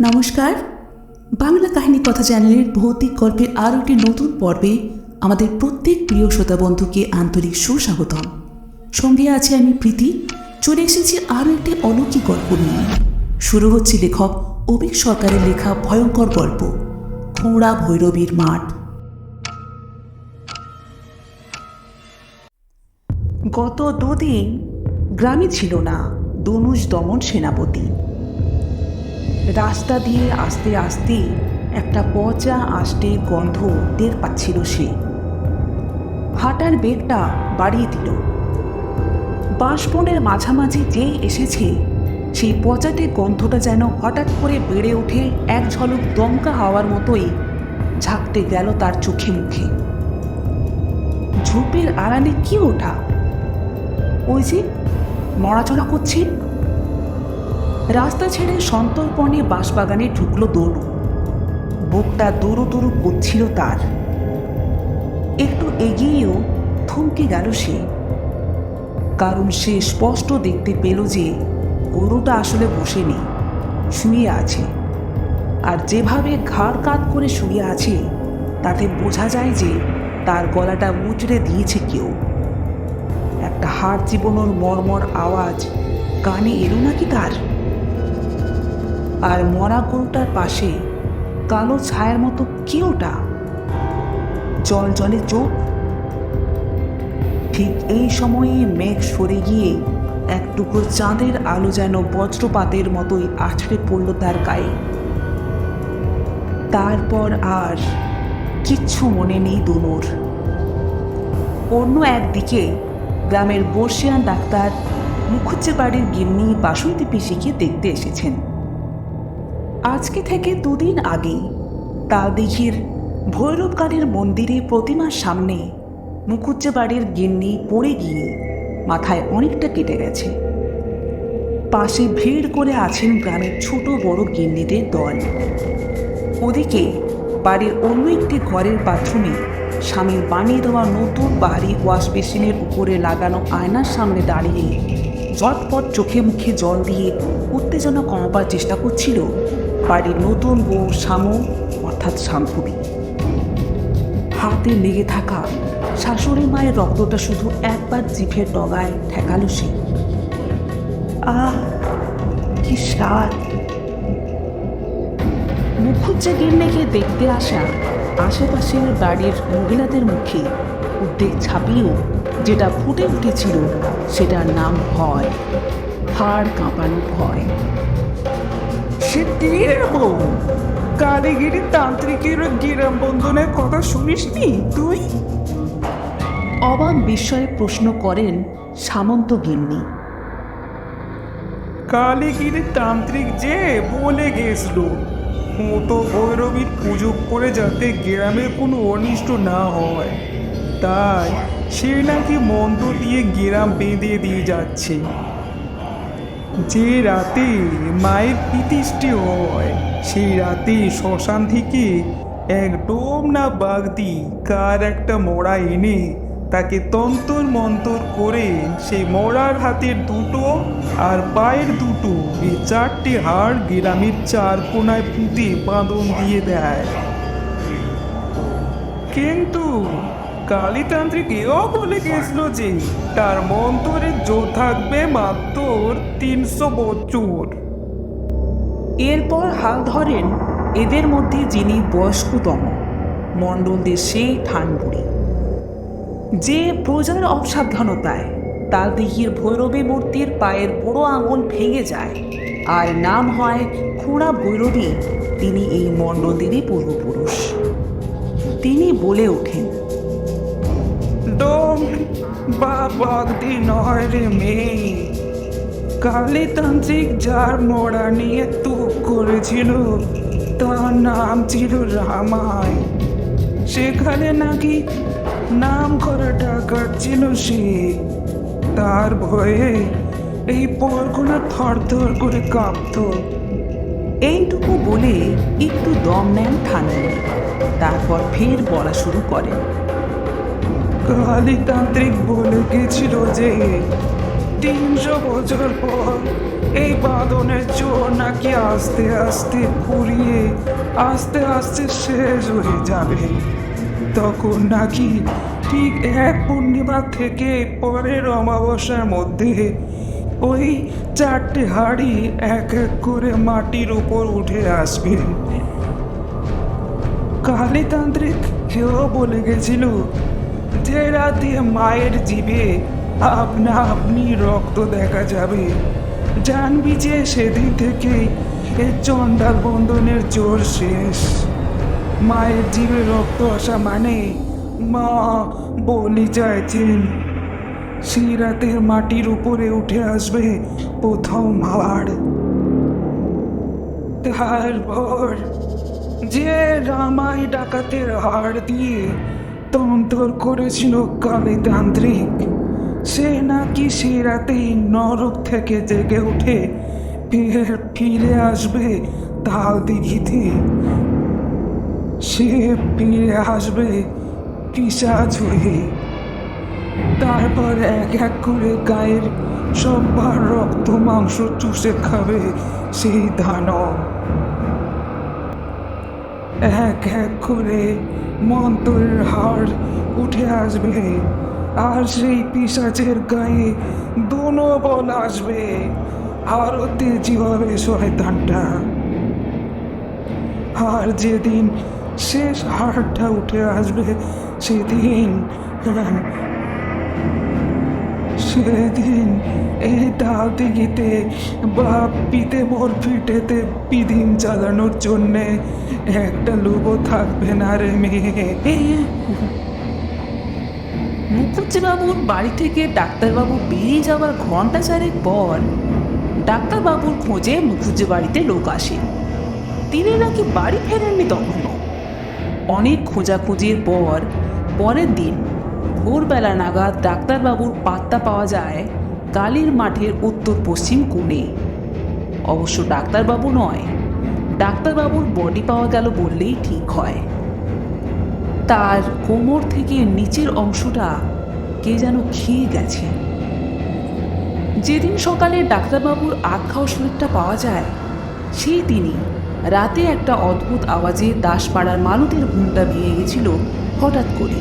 নমস্কার, বাংলা কাহিনী কথা চ্যানেলের ভৌতিক গল্পের আরও একটি নতুন পর্বে আমাদের প্রত্যেক প্রিয় শ্রোতা বন্ধুকে আন্তরিক সুস্বাগতম। সঙ্গে আছে আমি প্রীতি। চলে এসেছি আরও একটি অলৌকিক গল্প নিয়ে। শুরু হচ্ছে লেখক অভিক সরকারের লেখা ভয়ঙ্কর গল্প খোঁড়া ভৈরবীর মাঠ। গত দুদিন গ্রামে ছিল না দনুজ দমন সেনাপতি। রাস্তা দিয়ে আস্তে আস্তে একটা পচা আষ্টে গন্ধ টের পাচ্ছিল সে। হাঁটার বেগটা বাড়িয়ে দিল। বাঁশবনের মাঝামাঝি যেই এসেছে সেই পচাটে গন্ধটা যেন হঠাৎ করে বেড়ে ওঠে এক ঝলক দমকা হাওয়ার মতোই ঝাঁকতে গেল তার চোখে মুখে। ঝোপের আড়ালে কি ওঠা? ওই যে নড়াচড়া করছে। রাস্তা ছেড়ে সন্তর্পণে বাঁশবাগানে ঢুকলো দনু। বুকটা দৌড়ো দৌড়ো করছিল তার। একটু এগিয়েও থমকে গেল সে, কারণ সে স্পষ্ট দেখতে পেল যে গরুটা আসলে বসেনি, শুয়ে আছে। আর যেভাবে ঘাড় কাত করে শুয়ে আছে তাতে বোঝা যায় যে তার গলাটা মুচড়ে দিয়েছে কেউ। একটা হাড় চিবোনোর মর্মর আওয়াজ কানে এলো নাকি তার? আর মরা গরুটার পাশে কালো ছায়ার মতো কি ওটা? জল জলে চোখ। ঠিক এই সময়ে মেঘ সরে গিয়ে এক টুকরো চাঁদের আলো যেন বজ্রপাতের মতোই আছড়ে পড়ল তার গায়ে। তারপর আর কিচ্ছু মনে নেই দনুর। অন্য একদিকে গ্রামের বর্ষিয়ান ডাক্তার মুখুজ্জে বাড়ির গিন্নি বাসন্তী পিসিকে দেখতে এসেছেন। আজকে থেকে দুদিন আগে তালদিঘির ভৈরবকালীর মন্দিরে প্রতিমার সামনে মুখুজ্জে বাড়ির গিন্নি পড়ে গিয়ে মাথায় অনেকটা কেটে গেছে। পাশে ভিড় করে আছেন গ্রামের ছোট বড় গিন্নিদের দল। ওদিকে বাড়ির অন্য একটি ঘরের বাথরুমে স্বামীর বানিয়ে দেওয়া নতুন বাড়ি ওয়াশ বেসিনের উপরে লাগানো আয়নার সামনে দাঁড়িয়ে ঝটপট চোখে মুখে জল দিয়ে উত্তেজনা কমাবার চেষ্টা করছিল বাড়ির নতুন বউ শামু, অর্থাৎ শাম্ভবী। হাতে লেগে থাকা শাশুড়ি মায়ের রক্তটা শুধু একবার জিভের ডগায় ঠেকালো সে। আহ, কি স্বাদ! মুখুজ্জে গিন্নিকে দেখতে আসা আশেপাশের বাড়ির মহিলাদের মুখে উদ্বেগ ছাপিয়েও যেটা ফুটে উঠেছিল সেটার নাম ভয়, হাড় কাঁপানো ভয়। সে তীরের বউ, কালীগিরি তান্ত্রিকের গিরাম বন্ধনের কথা শুনিসনি তুই? অবাক বিস্ময়ে প্রশ্ন করেন সামন্ত গিন্নি। কালীগিরি তান্ত্রিক যে বলে গেছিল ও তো ভৈরবীর পুজো করে যাতে গ্রামের কোনো অনিষ্ট না হয়, তাই সে নাকি মন্ত্র দিয়ে গ্রাম বেঁধে দিয়ে যাচ্ছে। যে রাতে মায়ের প্রতিষ্ঠে হয় সেই রাতে শ্মশান থেকে একদম না বাগদি কার একটা মরা এনে তাকে তন্তর মন্তর করে সেই মরার হাতের দুটো আর পায়ের দুটো এই চারটে হাড় গ্রামের চার কোনায় পুঁতে বাঁধন দিয়ে দেয়। কিন্তু কালীতান্ত্রিক এও বলে গেছিল যে তার মন্ত্রের জোর থাকবে মাত্র 300 বছর। এরপর হাল ধরেন এদের মধ্যে যিনি বয়স্কতম মণ্ডলদের সেই ঠানবুড়ি, যে প্রজার অসাবধানতায় তালদিঘির ভৈরবী মূর্তির পায়ের বড় আঙুল ভেঙে যায় আর নাম হয় খোঁড়া ভৈরবী। তিনি এই মণ্ডলদেরই পূর্বপুরুষ। তিনি বলে ওঠেন, দম বা বাগদি নয় রে মেয়ে, কালীতান্ত্রিক যার মরা নিয়ে তুক করেছিল তার নাম ছিল রামায়। সেখানে নাকি নাম করা ডাকাত ছিল সে। তার ভয়ে এই পরগনা থরথর করে কাঁপত। এইটুকু বলে একটু দম নেন ঠান্ডা, তারপর ফের বলা শুরু করেন। কালীতান্ত্রিক বলে গেছিল যে 300 বছর পর এই বাঁধনের জোর নাকি আস্তে আস্তে ফুরিয়ে আস্তে আস্তে শেষ হয়ে যাবে। তখন নাকি ঠিক এক পূর্ণিমা থেকে পরের অমাবস্যার মধ্যে ওই 4টে হাঁড়ি এক এক করে মাটির উপর উঠে আসবে। কালীতান্ত্রিক কেউ বলে গেছিল যে রাতে মায়ের জিভে আপনা আপনি রক্ত দেখা যাবে, জানবি যে সেদিন থেকেই এই চণ্ডাল বন্ধনের জোর শেষ। মায়ের জিভে রক্ত আসা মানে মা বলি চাইছেন। সেই রাতের মাটির উপরে উঠে আসবে প্রথম হাড়। তারপর যে রামাই ডাকাতের হাড় দিয়ে তন্তর করেছিল কালীতান্ত্রিক, সে নাকি সে রাতেই নরক থেকে জেগে উঠে ফিরে আসবে তাল দিঘিতে। সে ফিরে আসবে পিশাচ হয়ে। তারপর এক এক করে গায়ের সবার রক্ত মাংস চুষে খাবে সেই দানব। এক এক করে মন্ত্রের হাড় উঠে আসবে, আর সেই পিশাচের গায়ে দুনো বল আসবে। আরো তেজি হবে শয়তানটা। আর যেদিন শেষ হাড়টা উঠে আসবে সেদিন এই তাল দিঘিতে বাপ পিতে মোর পিঠেতে পিদিম চালানোর জন্যে একটা লোকও থাকবে না রে মেয়ে। মুখুজ্জেবাবুর বাড়ি থেকে ডাক্তারবাবু বেরিয়ে যাওয়ার ঘন্টা চারেক পর ডাক্তারবাবুর খোঁজে মুখুজ্জে বাড়িতে লোক আসে। তিনি নাকি বাড়ি ফেরেননি তখনও। অনেক খোঁজাখুঁজির পর পরের দিন ভোরবেলা নাগাদ ডাক্তারবাবুর পাত্তা পাওয়া যায় কালীর মাঠের উত্তর পশ্চিম কোণে। অবশ্য ডাক্তারবাবু নয়, ডাক্তারবাবুর বডি পাওয়া গেল বললেই ঠিক হয়। তার কোমর থেকে নিচের অংশটা কে যেন খেয়ে গেছে। যেদিন সকালে ডাক্তারবাবুর আখ খাওয়া শরীরটা পাওয়া যায়, সেই দিনই রাতে একটা অদ্ভুত আওয়াজে দাসপাড়ার মালতীর ঘুমটা ভেঙে গেছিল হঠাৎ করে।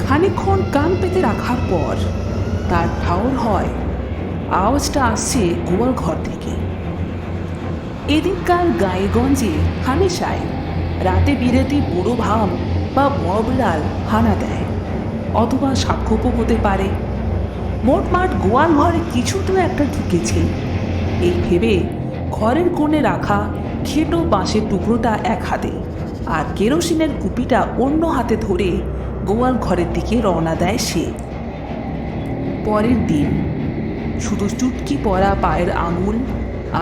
খানিকক্ষণ কান পেতে রাখার পর তার ঠাউর হয় আওয়াজটা আসছে গোয়াল ঘর থেকে। এদিনকার গায়েগঞ্জে হামেশায় রাতে বিরেতে বুড়ো ভাম বা বড় বিড়াল হানা দেয়, অথবা সাক্ষ্যপও হতে পারে। মোটমাট গোয়াল ঘরে কিছু তো একটা ঢুকেছে, এই ভেবে ঘরের কোণে রাখা খেটো বাঁশের টুকরোটা এক হাতে আর কেরোসিনের কুপিটা অন্য হাতে ধরে গোয়াল ঘরের দিকে রওনা দেয় সে। পরের দিন শুধু চুটকি পরা পায়ের আঙুল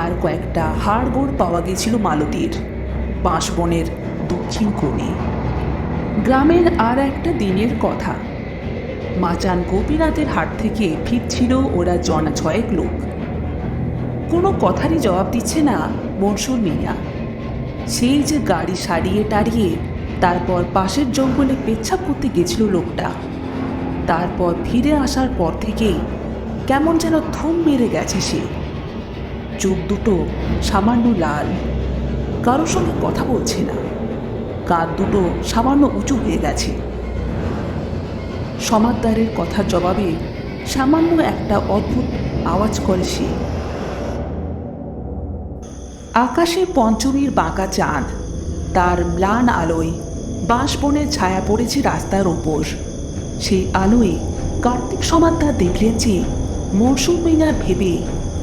আর কয়েকটা হাড়গোড় পাওয়া গেছিল মালতীর বাঁশবনের দক্ষিণ কোণে। গ্রামের আর একটা দিনের কথা। মাচান গোপীনাথের হাট থেকে ফিরছিল ওরা জনা ছয়েক লোক। কোনো কথারই জবাব দিচ্ছে না মনসুর মিয়া। সেই যে গাড়ি সারিয়ে টারিয়ে তারপর পাশের জঙ্গলে পেচ্ছাপ করতে গেছিল লোকটা, তারপর ফিরে আসার পর থেকেই কেমন যেন থুম মেরে গেছে সে। চোখ দুটো সামান্য লাল, কারোর সঙ্গে কথা বলছে না, কাঁধ দুটো সামান্য উঁচু হয়ে গেছে। সমাদদারের কথার জবাবে সামান্য একটা অদ্ভুত আওয়াজ করে সে। আকাশে পঞ্চমীর বাঁকা চাঁদ, তার ম্লান আলোয় বাঁশবনের ছায়া পড়েছে রাস্তার ওপর। সেই আলোয় কার্তিক সমাদদার দেখলেন যে মরসুম মিনার ভেবে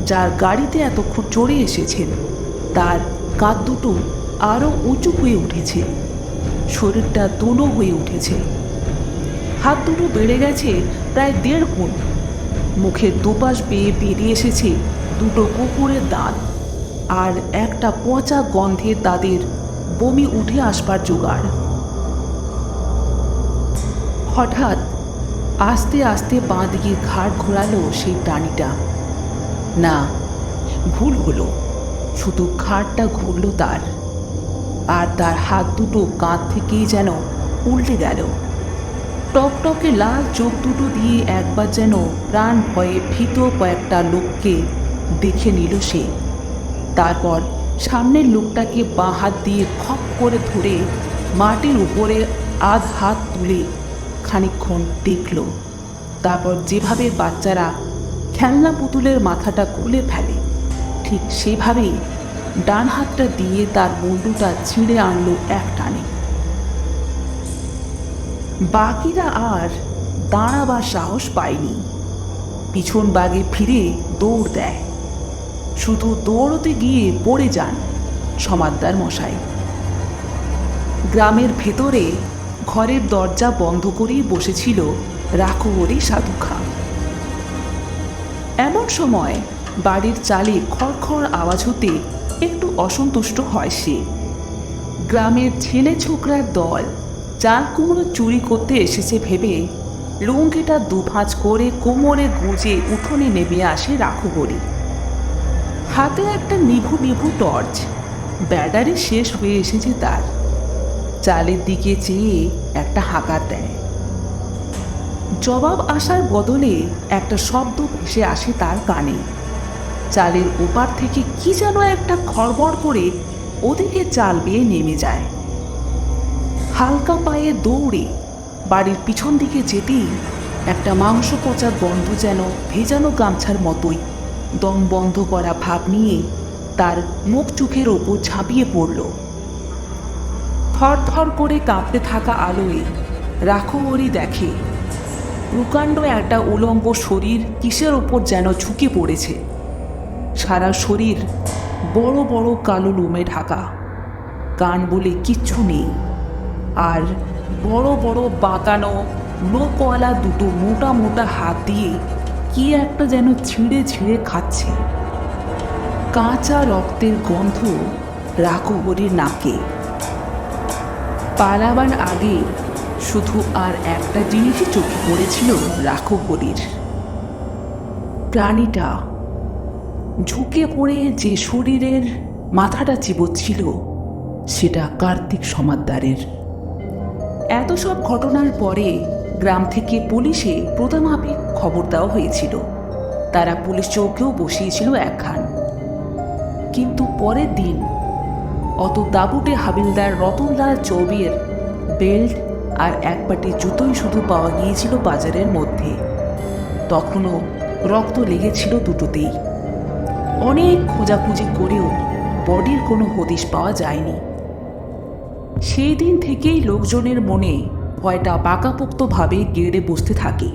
যার গাড়িতে এতক্ষণ চড়ে এসেছেন তার কাঁধ দুটো আরও উঁচু হয়ে উঠেছে, শরীরটা দোনো হয়ে উঠেছে, হাত দুটো বেড়ে গেছে প্রায় 1.5 গুণ। মুখের দুপাশ বেয়ে বেরিয়ে এসেছে দুটো কুকুরের দাঁত, আর একটা পচা গন্ধের তাদের বমি উঠে আসবার জোগাড়। হঠাৎ আস্তে আস্তে বাঁ দিকে ঘাড় ঘোরালো সেই প্রাণীটা। না, ভুল হলো, শুধু ঘাড়টা ঘুরল তার, আর তার হাত দুটো কাঁধ থেকেই যেন উল্টে গেল। টকটকে লাল চোখ দুটো দিয়ে একবার যেন প্রাণ ভয়ে ভীত কয়েকটা লোককে দেখে নিল সে। তারপর সামনের লোকটাকে বাঁ হাত দিয়ে খপ করে ধরে মাটির উপরে আধ হাত তুলে খানিকক্ষণ দেখল। তারপর যেভাবে বাচ্চারা খেলনা পুতুলের মাথাটা খুলে ফেলে ঠিক সেভাবেই ডান হাতটা দিয়ে তার মুন্ডুটা ছিঁড়ে আনলো এক টানে। বাকিরা আর দাঁড়াবার সাহস পায়নি, পিছন বাগে ফিরে দৌড় দেয়। শুধু দৌড়তে গিয়ে পড়ে যান সমাদ্দার মশাই। গ্রামের ভেতরে ঘরের দরজা বন্ধ করেই বসেছিল রাখুবরী সাধু খাঁ। এমন সময় বাড়ির চালে খড়খড় আওয়াজ হতে একটু অসন্তুষ্ট হয় সে। গ্রামের ছেলে ছোকরার দল চাল কুমড়ো চুরি করতে এসেছে ভেবে লুঙ্গিটা দুভাঁজ করে কোমরে গুঁজে উঠোনে নেমে আসে রাখুবরী। হাতে একটা নিভু নিভু টর্চ, ব্যাটারি শেষ হয়ে এসেছে তার। চালের দিকে চেয়ে একটা হাঁকার দেয়। জবাব আসার বদলে একটা শব্দ ভেসে আসে তার কানে। চালের ওপার থেকে কি যেন একটা খড়বড় করে ওদিকে চাল বেয়ে নেমে যায়। হালকা পায়ে দৌড়ে বাড়ির পিছন দিকে যেতেই একটা মাংস পচা গন্ধ যেন ভেজানো গামছার মতোই দম বন্ধ করা ভাব নিয়ে তার মুখ চোখের ওপর ঝাঁপিয়ে পড়ল। থরথর করে কাঁপতে থাকা আলোয় রাখুবরী দেখে প্রকাণ্ড একটা উলঙ্গ শরীর কিসের ওপর যেন ঝুঁকে পড়েছে। সারা শরীর বড় বড় কালো লোমে ঢাকা, কান বলে কিচ্ছু নেই, আর বড় বড় বাঁকানো নখওয়ালা দুটো মোটা মোটা হাত দিয়ে কি একটা যেন ছিঁড়ে ছিঁড়ে খাচ্ছে। কাঁচা রক্তের গন্ধ রাখুবরীর নাকে। পালাবার আগে শুধু আর একটা জিনিসই চোখে পড়েছিল রাখুবরীর। প্রাণীটা ঝুঁকে পড়ে যে শরীরের মাথাটা চিবোচ্ছিল সেটা কার্তিক সমাদ্দারের। এত সব ঘটনার পরে গ্রাম থেকে পুলিশে প্রথমাপে খবর দেওয়া হয়েছিল। তারা পুলিশ চৌকেও বসিয়েছিল একখান। কিন্তু পরের দিন অত দাবুটে হাবিলদার রতনলাল চৌবের বেল্ট আর এক পাটি জুতোই শুধু পাওয়া গিয়েছিল বাজারের মধ্যে। তখনও রক্ত লেগেছিল দুটোতেই। অনেক খোঁজাখুঁজি করেও বডির কোনো হদিশ পাওয়া যায়নি। সেই দিন থেকেই লোকজনের মনে ভয়টা পাকাপোক্তভাবে গেড়ে বসতে থাকে।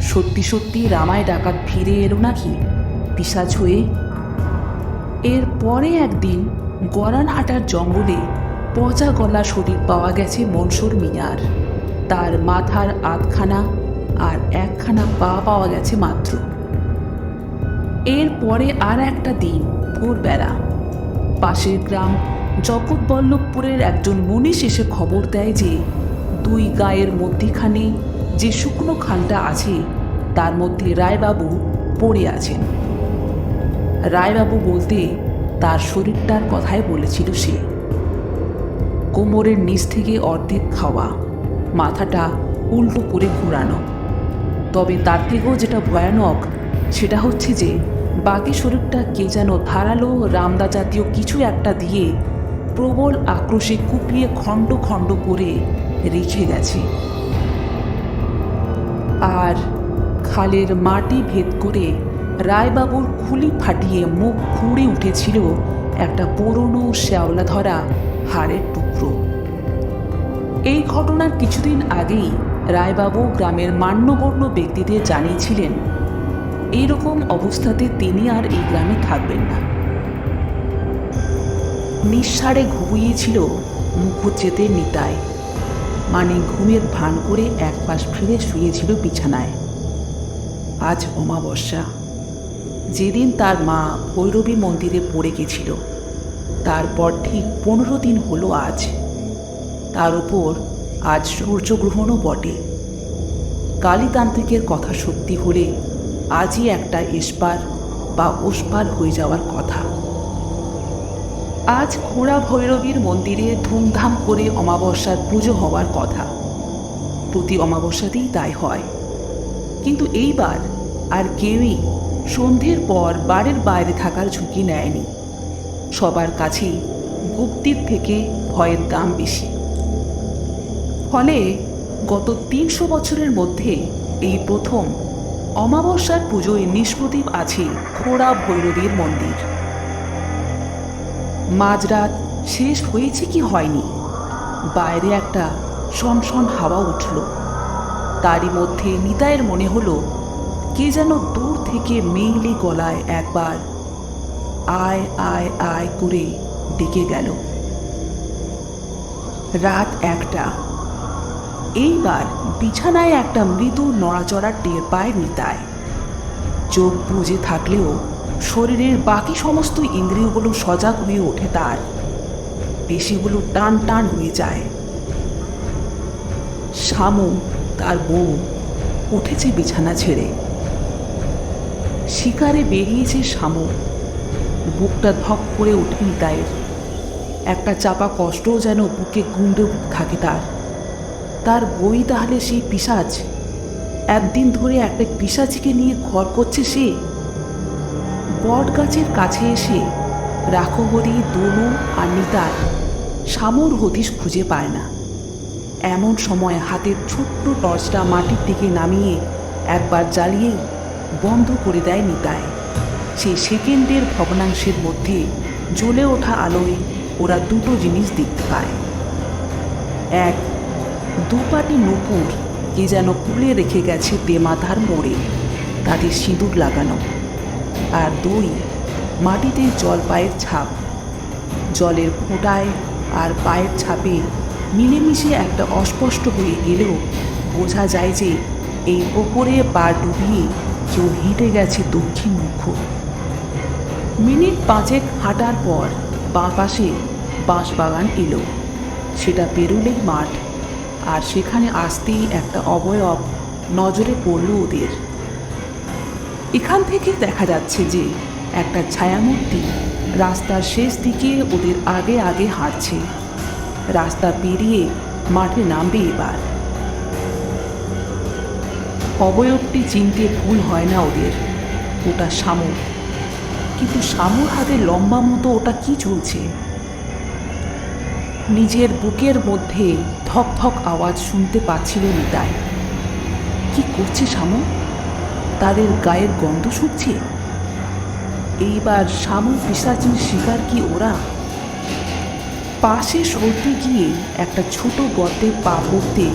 সত্যি সত্যি রামায় ডাকাত ফিরে এলো নাকি পিশাচ হয়ে? এর পরে একদিন গরানহাটার জঙ্গলে পচা গলা শরীর পাওয়া গেছে মনসুর মিয়ার। তার মাথার আধখানা আর একখানা পা পাওয়া গেছে মাত্র। এর পরে আর একটা দিন ভোরবেলা পাশের গ্রাম জগৎবল্লভপুরের একজন মনীষ এসে খবর দেয় যে দুই গায়ের মধ্যিখানে যে শুকনো খালটা আছে তার মধ্যে রায়বাবু পড়ে আছেন। রায়বাবু বলতে তার শরীরটার কথাই বলেছিল সে। কোমরের নিচ থেকে অর্ধেক খাওয়া, মাথাটা উল্টো করে ঘোরানো। তবে তার থেকেও যেটা ভয়ানক সেটা হচ্ছে যে বাকি শরীরটা কে যেন ধারালো রামদা জাতীয় কিছু একটা দিয়ে প্রবল আক্রোশে কুপিয়ে খণ্ড খণ্ড করে রেখে গেছে। আর খালের মাটি ভেদ করে রায়বাবুর খুলি ফাটিয়ে মুখ খুঁড়ে উঠেছিল একটা পুরনো শ্যাওলা ধরা হাড়ের টুকরো। এই ঘটনার কিছুদিন আগেই রায়বাবু গ্রামের মান্যগণ্য ব্যক্তিদের জানিয়েছিলেন এইরকম অবস্থাতে তিনি আর এই গ্রামে থাকবেন না। নিঃসাড়ে ঘুমিয়েছিল মুখুজ্জেতে নিতায়, মানে ঘুমের ভান করে এক পাশ ফিরে শুয়েছিল বিছানায়। আজ অমাবস্যা, যেদিন তার মা ভৈরবী মন্দিরে পড়ে গেছিল তারপর ঠিক 15 দিন হলো আজ। তার উপর আজ সূর্যগ্রহণও বটে। কালীতান্ত্রিকের কথা সত্যি হলে আজই একটা এসপার বা ওসপার হয়ে যাওয়ার কথা। আজ খোড়া ভৈরবীর মন্দিরে ধুমধাম করে অমাবস্যার পুজো হওয়ার কথা। প্রতি অমাবস্যাতেই তাই হয়। কিন্তু এইবার আর কেউই সন্ধ্যের পর বাড়ির বাইরে থাকার ঝুঁকি নেয়নি। সবার কাছেই ভক্তির থেকে ভয়ের দাম বেশি। ফলে গত ৩০০ বছরের মধ্যে এই প্রথম অমাবস্যার পুজোয় নিষ্প্রদীপ আছে খোড়া ভৈরবীর মন্দির। মাঝরাত শেষ হয়েছে কি হয়নি, বাইরে একটা সনসন হাওয়া উঠল। তারই মধ্যে নিতাইয়ের মনে হলো কে যেন দূর থেকে মেইলি গলায় একবার আয় আয় আয় করে ডেকে গেল। রাত ১টা। এইবার বিছানায় একটা মৃদু নড়াচড়া টের পায় নিতাই। চোখ বুজে থাকলেও শরীরের বাকি সমস্ত ইন্দ্রিয়গুলো সজাগ হয়ে ওঠে তার। পেশিগুলো টান টান হয়ে যায়। শামু, তার বউ, উঠেছে বিছানা ছেড়ে। শিকারে বেরিয়েছে শামু। বুকটা ধক করে ওঠে নিতাইয়ের। একটা চাপা কষ্টও যেন বুকে গুঁড়ে থাকে তার। তার বই তাহলে সেই পিশাচ? একদিন ধরে একটা পিশাচিকে নিয়ে ঘর করছে সে। বট গাছের কাছে এসে রাখহরি, দনু আর নিতাই শামুর হদিশ খুঁজে পায় না। এমন সময় হাতের ছোট্ট টর্চটা মাটির দিকে নামিয়ে একবার জ্বালিয়েই বন্ধ করে দেয় নিতাই। সেই সেকেন্ডের ভগ্নাংশের মধ্যে জ্বলে ওঠা আলোয় ওরা দুটো জিনিস দেখতে পায়। এক, দুপাটি নূপুর কে যেন কুলে রেখে গেছে তেমাথার মোড়ে, তাদের সিঁদুর লাগানো। আর দুই, মাটিতে জল পায়ের ছাপ। জলের ফোঁটায় আর পায়ের ছাপে মিলেমিশে একটা অস্পষ্ট হয়ে গেলেও বোঝা যায় যে এই ওপরে পা ডুবিয়ে কেউ হেঁটে গেছে দক্ষিণ মুখ। মিনিট ৫ হাঁটার পর বাঁ পাশে বাঁশবাগান এলো। সেটা পেরুলেই মাঠ, আর সেখানে আসতেই একটা অবয়ব নজরে পড়ল ওদের। এখান থেকে দেখা যাচ্ছে যে একটা ছায়ামূর্তি রাস্তার শেষ দিকে ওদের আগে আগে হাঁটছে। রাস্তা পেরিয়ে মাঠে নামবে এবার। অবয়বটি চিনতে ভুল হয় না ওদের। ওটা শামু। কিন্তু শামুর হাতে লম্বা মতো ওটা কি চলছে? নিজের বুকের মধ্যে ধক ধক আওয়াজ শুনতে পাচ্ছিল নিতাই। কি করছে শামু? তাদের গায়ের গন্ধ শুকছে। এইবার শামু পিশাচির শিকার কি ওরা? পাশে সরতে গিয়ে একটা ছোট গর্তে পা পড়তে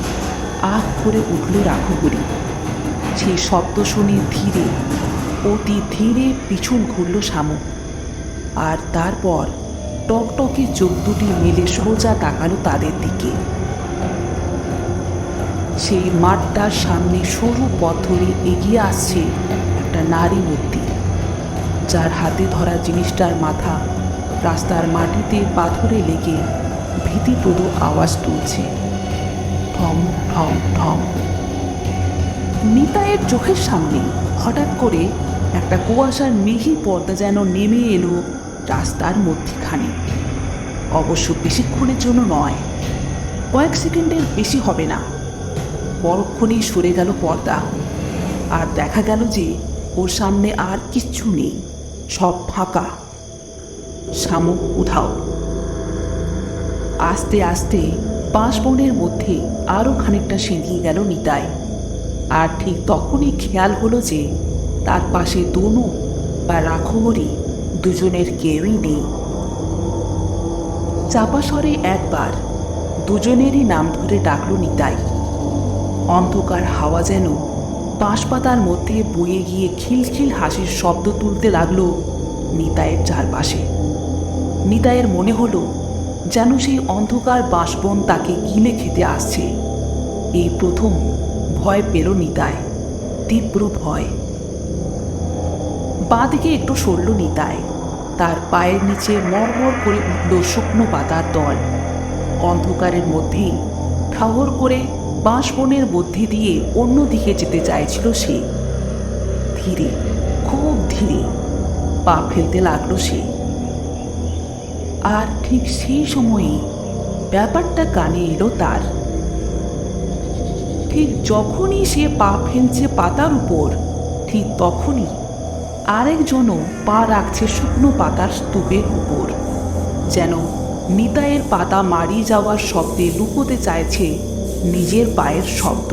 আহ করে উঠল রাঘবরী। সেই শব্দ শুনে ধীরে, অতি ধীরে পিছন ঘুরল শামু। আর তারপর টকটকে চোখ দুটি মেলে সোজা তাকালো তাদের দিকে। সেই মাঠটার সামনে সরু পথ ধরে এগিয়ে আসছে একটা নারী মূর্তি, যার হাতে ধরা জিনিসটার মাথা রাস্তার মাটিতে পাথরে লেগে ভীতিপ্রদ আওয়াজ তুলছে, ঠম ঠম ঠম। নিতাইয়ের চোখের সামনে হঠাৎ করে একটা কুয়াশার মিহি পর্দা যেন নেমে এলো রাস্তার মধ্যখানে। অবশ্য বেশিক্ষণের জন্য নয়, কয়েক সেকেন্ডের বেশি হবে না। পরক্ষণেই সরে গেল পর্দা, আর দেখা গেল যে ওর সামনে আর কিচ্ছু নেই, সব ফাঁকা। শামু, উধাও। আস্তে আস্তে বাঁশবনের মধ্যে আরও খানিকটা সেঁধিয়ে গেল নিতাই। আর ঠিক তখনই খেয়াল হলো যে তার পাশে দনু বা রাঘবরী দুজনের কেউই নেই। চাপা স্বরে একবার দুজনেরই নাম ধরে ডাকল নিতাই। অন্ধকার হাওয়া যেন বাঁশপাতার মধ্যে বয়ে গিয়ে খিলখিল হাসির শব্দ তুলতে লাগলো নিতাইয়ের চারপাশে। নিতাইয়ের মনে হলো যেন সেই অন্ধকার বাঁশবন তাকে গিলে খেতে আসছে। এই প্রথম ভয় পেল নিতাই, তীব্র ভয়। বাঁ দিকে একটু সরল নিতাই। তার পায়ের নিচে মরমর করে উঠল শুকনো পাতার দল। অন্ধকারের মধ্যেই ঠাহর করে বাঁশবনের মধ্যে দিয়ে অন্যদিকে যেতে চাইছিল সে। ধীরে, খুব ধীরে পা ফেলতে লাগলো সে। আর ঠিক সেই সময়েই ব্যাপারটা কানে এলো তার। ঠিক যখনই সে পা ফেলছে পাতার উপর, ঠিক তখনই আরেকজনও পা রাখছে শুকনো পাতার স্তূপের উপর, যেন নিতাইয়ের পাতা মারিয়ে যাওয়ার শব্দে লুকোতে চাইছে নিজের পায়ের শব্দ।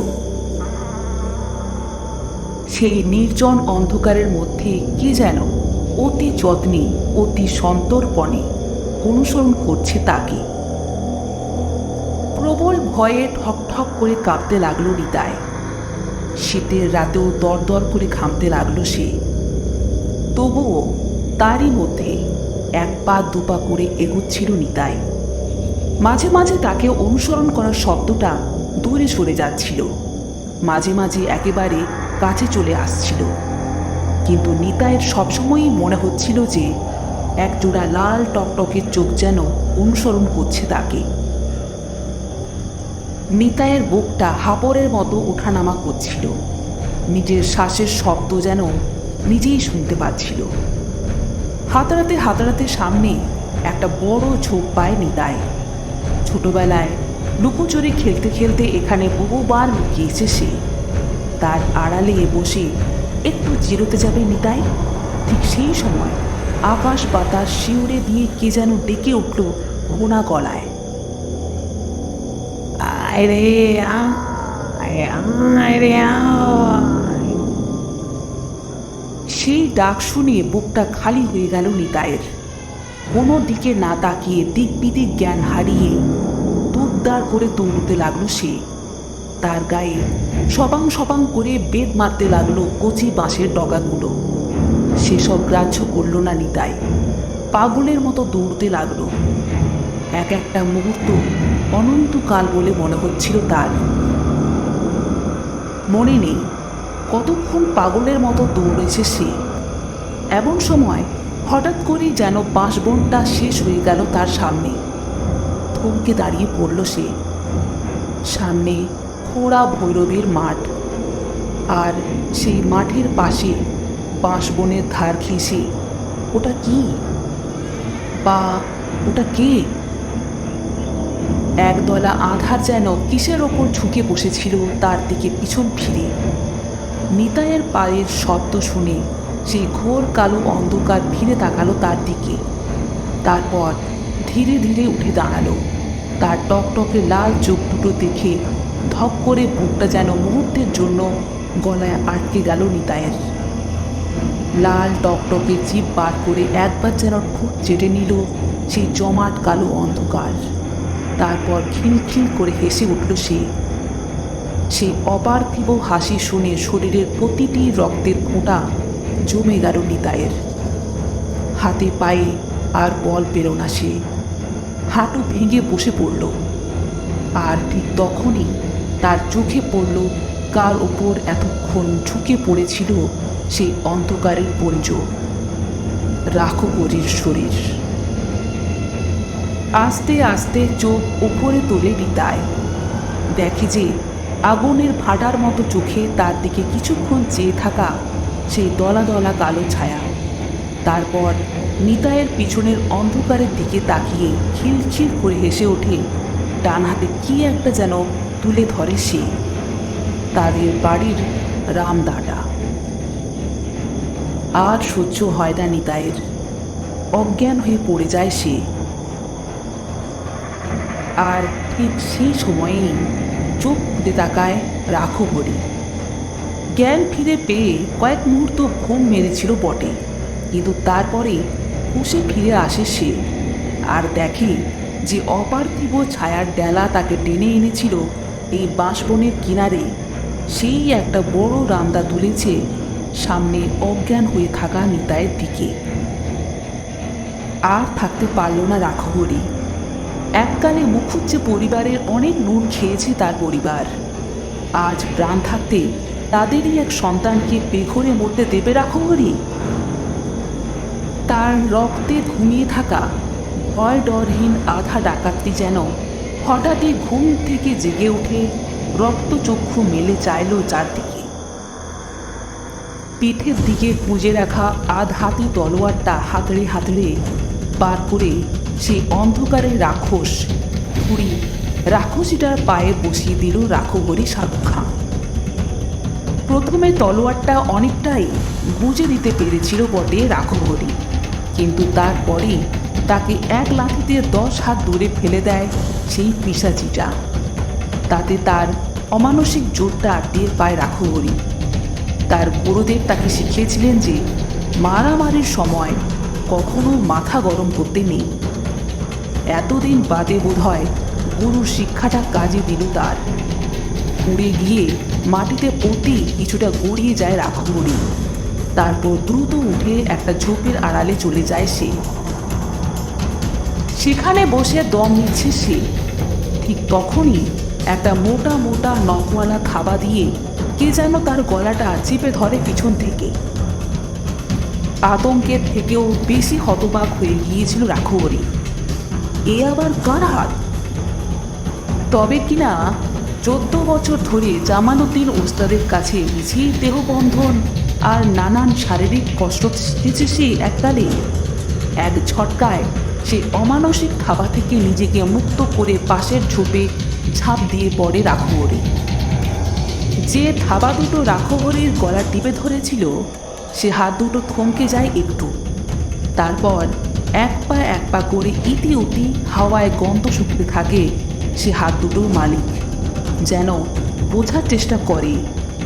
সেই নির্জন অন্ধকারের মধ্যে কে যেন অতি যত্নে, অতি সন্তর্পণে অনুসরণ করছে তাকে। প্রবল ভয়ে ঠক ঠক করে কাঁপতে লাগলো নিতাই। শীতের রাতেও দরদর করে ঘামতে লাগলো সে। তবুও তারই মধ্যে এক পা দুপা করে এগুচ্ছিল নিতাই। মাঝে মাঝে তাকে অনুসরণ করার শব্দটা দূরে সরে যাচ্ছিল, মাঝে মাঝে একেবারে কাছে চলে আসছিল, কিন্তু নিতাইয়ের সবসময়ই মনে হচ্ছিল যে একজোড়া লাল টকটকের চোখ যেন অনুসরণ করছে তাকে। নিতাইয়ের বুকটা হাঁপড়ের মতো ওঠানামা করছিল, নিজের শ্বাসের শব্দ যেন নিজেই শুনতে পাচ্ছিল। হাতারাতে হাতারাতে সামনে একটা বড় ঝোপ পায় নিতাই। ছোটবেলায় লুকোচুরি খেলতে খেলতে এখানে বহুবার লুকিয়েছে সে। তার আড়ালে বসে একটু জিরোতে যাবে নিতাই, ঠিক সেই সময় আকাশ বাতাস শিউরে দিয়ে কে যেন ডেকে উঠল ঘোনা গলায়, আয় রে আয়, আয় রে আয়। সেই ডাক শুনে বুকটা খালি হয়ে গেল নিতাইয়ের। কোনো দিকে না তাকিয়ে দিক বিদিক জ্ঞান হারিয়ে দুধদার করে দৌড়তে লাগলো সে। তার গায়ে সবাং সবাং করে বেদ মারতে লাগলো কচি বাঁশের ডগাগুলো। সেসব গ্রাহ্য করল না নিতাই, পাগলের মতো দৌড়তে লাগলো। এক একটা মুহূর্ত অনন্তকাল বলে মনে হচ্ছিল তার। মনে নেই কতক্ষণ পাগলের মতো দৌড়েছে সে। এমন সময় হঠাৎ করেই যেন বাঁশবনটা শেষ হয়ে গেল তার সামনে। থমকে দাঁড়িয়ে পড়ল সে। সামনে খোঁড়া ভৈরবের মাঠ, আর সেই মাঠের পাশে বাঁশবনের ধার ঘেঁষে ওটা কি, বা ওটা কে? একদলা আধার যেন কিসের ওপর ঝুঁকে বসেছিল তার দিকে পিছন ফিরে। নিতাইয়ের পায়ের শব্দ শুনে সেই ঘোর কালো অন্ধকার ফিরে তাকালো তার দিকে। তারপর ধীরে ধীরে উঠে দাঁড়ালো। তার টকটকে লাল চোখ দুটো দেখে ধপ করে বুকটা যেন মুহূর্তের জন্য গলায় আটকে গেল নিতাইয়ের। লাল টকটকে জিভ বার করে একবার যেন ঠোঁট চেটে নিল সেই জমাট কালো অন্ধকার। তারপর খিলখিল করে হেসে উঠল সে। সেই অপার্থিব হাসি শুনে শরীরের প্রতিটি রক্তের ফোঁটা জমে গেল নিতাইয়ের। হাতে পায়ে আর বল পেল না সে। হাঁটু ভেঙে বসে পড়ল। আর ঠিক তখনই তার চোখে পড়ল কার ওপর এতক্ষণ ঝুঁকে পড়েছিল সেই অন্ধকারের পুঞ্জ, রাখবরীর শরীর। আস্তে আস্তে চোখ উপরে তুলে নিতাই দেখে যে আগুনের ভাটার মতো চোখে তার দিকে কিছুক্ষণ চেয়ে থাকা সেই দলা দলা কালো ছায়া। তারপর নিতাইয়ের পিছনের অন্ধকারের দিকে তাকিয়ে খিলখিল করে হেসে ওঠে। ডান হাতে কি একটা যেন তুলে ধরে সে। তাদের বাড়ির রামদাটা। আর সহ্য হয় না নিতাইয়ের, অজ্ঞান হয়ে পড়ে যায় সে। আর ঠিক সেই সময়েই চোখ খুলে তাকায় রাখবরী। জ্ঞান ফিরে পেয়ে কয়েক মুহূর্ত ঘুম মেরেছিল বটে, কিন্তু তারপরে হুঁশে ফিরে আসে সে। আর দেখে যে অপার্থিব ছায়ার ডেলা তাকে টেনে এনেছিল এই বাঁশবনের কিনারে, সেই একটা বড় রামদা তুলেছে সামনে অজ্ঞান হয়ে থাকা নিতাইয়ের দিকে। আর থাকতে পারল না রাখবরী। এককালে মুখুজ্জে পরিবারের অনেক নুন খেয়েছে তার পরিবার। আজ প্রাণ থাকতে তাদেরই এক সন্তানকে বেঘরে মরতে দেবে রাখবরী? তার রক্তে ঘুমিয়ে থাকা ভয় ডরহীন আধা ডাকাতটি যেন হঠাৎই ঘুম থেকে জেগে উঠে রক্তচক্ষু মেলে চাইল চারদিকে। পিঠের দিকে গুঁজে রাখা আধ হাতি তলোয়ারটা হাতড়ে হাতড়ে বার করে সেই অন্ধকারের রাক্ষস ঘুড়ি রাক্ষসীটার পায়ে বসিয়ে দিল রাখহরি শাহরুখ খান। প্রথমে তলোয়ারটা অনেকটাই গুঁজে দিতে পেরেছিল বটে রাখহরি, কিন্তু তারপরে তাকে এক লাথিতে 10 হাত দূরে ফেলে দেয় সেই পিশাচিটা। তাতে তার অমানসিক জোরটা টের পায় রাখহরি। তার গুরুদেব তাকে শিখিয়েছিলেন যে মারামারির সময় কখনো মাথা গরম করতে নেই। এতদিন বাদে বোধহয় গুরুর শিক্ষাটা কাজে দিল তার। উড়ে গিয়ে মাটিতে পড়তেই কিছুটা গড়িয়ে যায় রাখহরি। তারপর দ্রুত উঠে একটা ঝোপের আড়ালে চলে যায় সে। সেখানে বসে দম নিচ্ছে সে। ঠিক তখনই একটা মোটা মোটা নখওয়ালা থাবা দিয়ে কে যেন তার গলাটা চেপে ধরে পিছন থেকে। আতঙ্কের থেকেও বেশি হতবাক হয়ে গিয়েছিল রাখহরি। এ আবার কার হাত? তবে কিনা 14 বছর ধরে জামালউদ্দিন ওস্তাদের কাছে মিছিল দেহবন্ধন আর নানান শারীরিক কষ্ট শিখেছে সে এককালে। এক ঝটকায় সে অমানসিক থাবা থেকে নিজেকে মুক্ত করে পাশের ঝোপে ঝাঁপ দিয়ে পড়ে রাখহরি। যে থাবা দুটো রাখহরির গলা টিপে ধরেছিল সে হাত দুটো থমকে যায় একটু। তারপর এক পা করে ইতি উতি হাওয়ায় গন্ধ শুকতে থাকে সে হাত দুটোর মালিক, যেন বোঝার চেষ্টা করে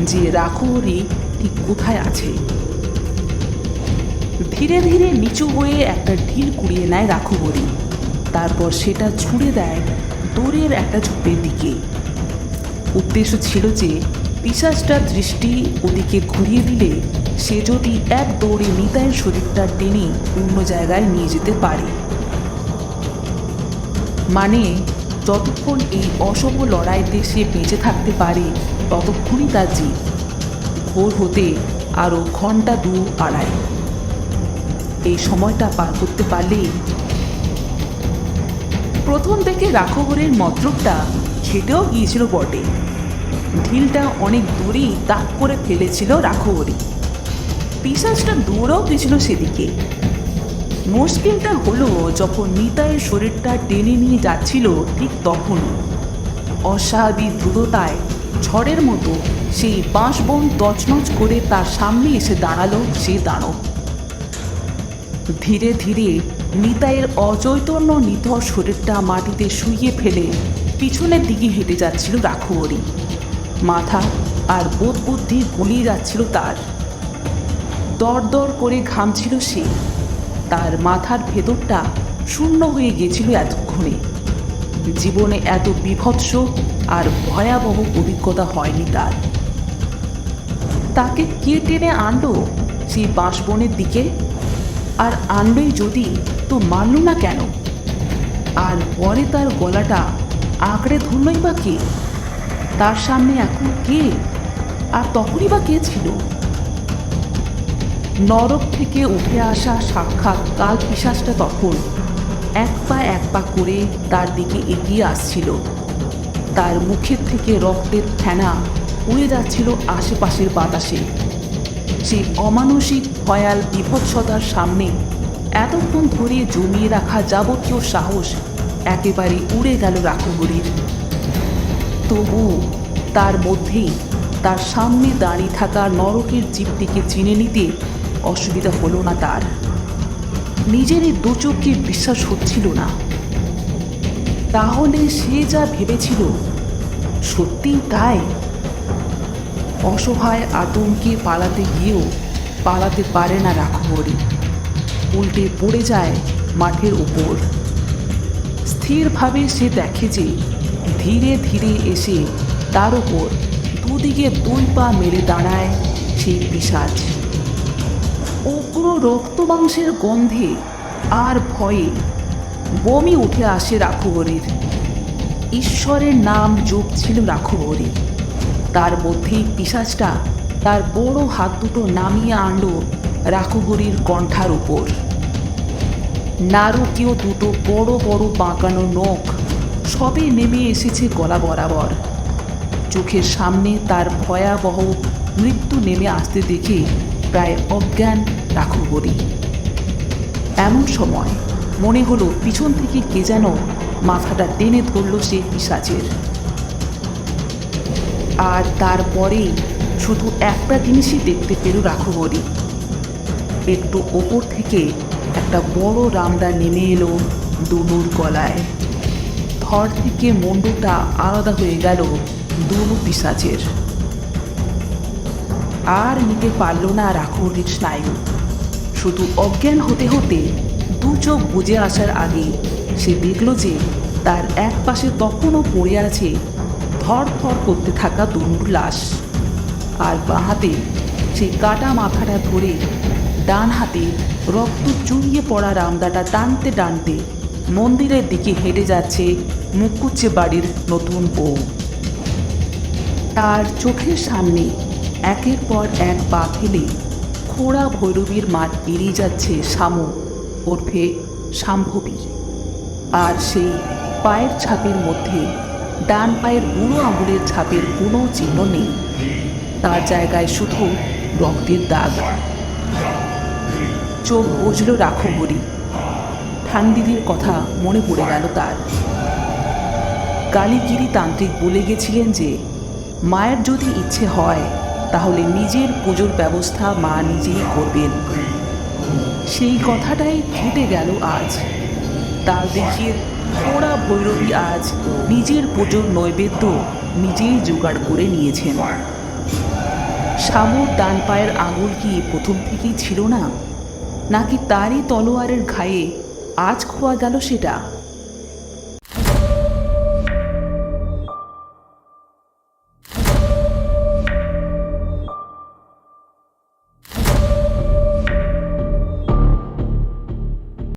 যে রাখহরি ঠিক কোথায় আছে। ধীরে ধীরে নিচু হয়ে একটা ঢিল কুড়িয়ে নেয় রাখহরি। তারপর সেটা ছুঁড়ে দেয় দূরের একটা ঝোপের দিকে। উদ্দেশ্য ছিল যে পিশাচটার দৃষ্টি ওদিকে ঘুরিয়ে দিলে সে যদি এক দৌড়ে নিতাইয়ের শরীরটা টেনে অন্য জায়গায় নিয়ে যেতে পারে। মানে যতক্ষণ এই অসম লড়াইতে সে বেঁচে থাকতে পারে ততক্ষণই তার জিত। ভোর হতে আরও ঘন্টা 2-2.5। এই সময়টা পার করতে পারলেই। প্রথম থেকে রাখহরির মতলবটা খেটেও গিয়েছিল বটে। ঢিলটা অনেক দূরেই তাক করে ফেলেছিল রাখহরি। পিশাচটা দৌড়াও গেছিল সেদিকে। মুশকিলটা হলো যখন নিতাইয়ের শরীরটা টেনে নিয়ে যাচ্ছিল ঠিক তখনই অস্বাভাবিক দ্রুততায় ঝড়ের মতো সেই বাঁশবন তছনছ করে তার সামনে এসে দাঁড়ালো সে দানব। ধীরে ধীরে নিতাইয়ের অচৈতন্য নিথর শরীরটা মাটিতে শুইয়ে ফেলে পিছনের দিকে হেঁটে যাচ্ছিল রাখহরি। মাথা আর বোধ বুদ্ধি গলিয়ে যাচ্ছিল তার। দর করে ঘামছিল সে। তার মাথার ভেতরটা শূন্য হয়ে গেছিল এতক্ষণে। জীবনে এত বীভৎস আর ভয়াবহ অভিজ্ঞতা হয়নি তার। তাকে কে টেনে আনলো সেই বাঁশবনের দিকে? আর আনবেই যদি, তো মানল না কেন? আর পরে তার গলাটা আঁকড়ে ধরলই বা কে? তার সামনে এখন কে? আর তখনই বা কে ছিল? নরক থেকে উঠে আসা সাক্ষাৎ কাল পিশাচটা তখন এক পা করে তার দিকে এগিয়ে আসছিল। তার মুখের থেকে রক্তের ফেনা উড়ে যাচ্ছিল আশেপাশের বাতাসে। সেই অমানসিক ভয়াল বিভৎসতার সামনে এতক্ষণ ধরে জমিয়ে রাখা যাবতীয় সাহস একেবারে উড়ে গেল রাখহরির। তবু তার মধ্যেই তার সামনে দাঁড়িয়ে থাকা নরকের জীবটিকে চিনে নিতে অসুবিধা হলো না তার। নিজেরই দু চোখে বিশ্বাস হচ্ছিল না। তাহলে সে যা ভেবেছিল সত্যিই তাই? অসহায় আতঙ্কে পালাতে গিয়েও পালাতে পারে না রাখহরি। উল্টে পড়ে যায় মাঠের উপর। স্থিরভাবে সে দেখে যে ধীরে ধীরে এসে তার উপর দুদিকে 2 পা মেরে দাঁড়ায় সেই পিশাচ। উগ্র রক্ত মাংসের গন্ধে আর ভয়ে বমি উঠে আসে রাখহরির। ঈশ্বরের নাম জপছিল রাখহরি। তার মধ্যেই পিশাচটা তার বড় হাত দুটো নামিয়ে আনলো রাখহরির কণ্ঠার উপর। নারকীয় দুটো বড় বড় বাঁকানো নখ সবে নেমে এসেছে গলা বরাবর। চোখের সামনে তার ভয়াবহ মৃত্যু নেমে আসতে দেখে প্রায় অজ্ঞান রাখহরি। এমন সময় মনে হলো পিছন থেকে কে যেন মাথাটা টেনে ধরল সে পিশাচের। আর তারপরেই শুধু একটা জিনিসই দেখতে পেল রাঘবরী। একটু ওপর থেকে একটা বড় রামদা নেমে এলো দুনুর গলায়। ধর থেকে মুন্ডুটা আলাদা হয়ে গেল দুনু পিশাচের। আর নিতে পারল না রাঘবরীর স্নায়ু। শুধু অজ্ঞান হতে হতে দু চোখ বুজে আসার আগে সে দেখল যে তার এক পাশে তখনও পড়ে আছে ধড়ফড় করতে থাকা দুনুর লাশ। আর বাঁ হাতে সেই কাটা মাথাটা ধরে ডান হাতে রক্ত চুইয়ে পড়া রামদাটা টানতে টানতে মন্দিরের দিকে হেঁটে যাচ্ছে মুকুজ্জে বাড়ির নতুন বউ। তার চোখের সামনে একের পর এক পা ফেলে খোড়া ভৈরবীর মাঠ পেরিয়ে যাচ্ছে শামু ওরফে শাম্ভবী। আর সেই পায়ের ছাপের মধ্যে ডান পায়ের বুড়ো আঙুলের ছাপের কোনো চিহ্ন নেই। তার জায়গায় শুধু রক্তের দাগ। চোখ বুঝল রাঘবরী। ঠান্ডিদির কথা মনে পড়ে গেল তার। কালীগিরি তান্ত্রিক বলে গেছিলেন যে মায়ের যদি ইচ্ছে হয় তাহলে নিজের পুজোর ব্যবস্থা মা নিজেই করবেন। সেই কথাটাই ঘটে গেল আজ। তার দেখিয়ে ওরা ভৈরবী আজ নিজের পুজোর নৈবেদ্য নিজেই জোগাড় করে নিয়েছেন। শামুর ডান পায়ের আঙুল কি প্রথম থেকেই ছিল না, নাকি তারই তলোয়ারের ঘায়ে আজ খোয়া গেল সেটা?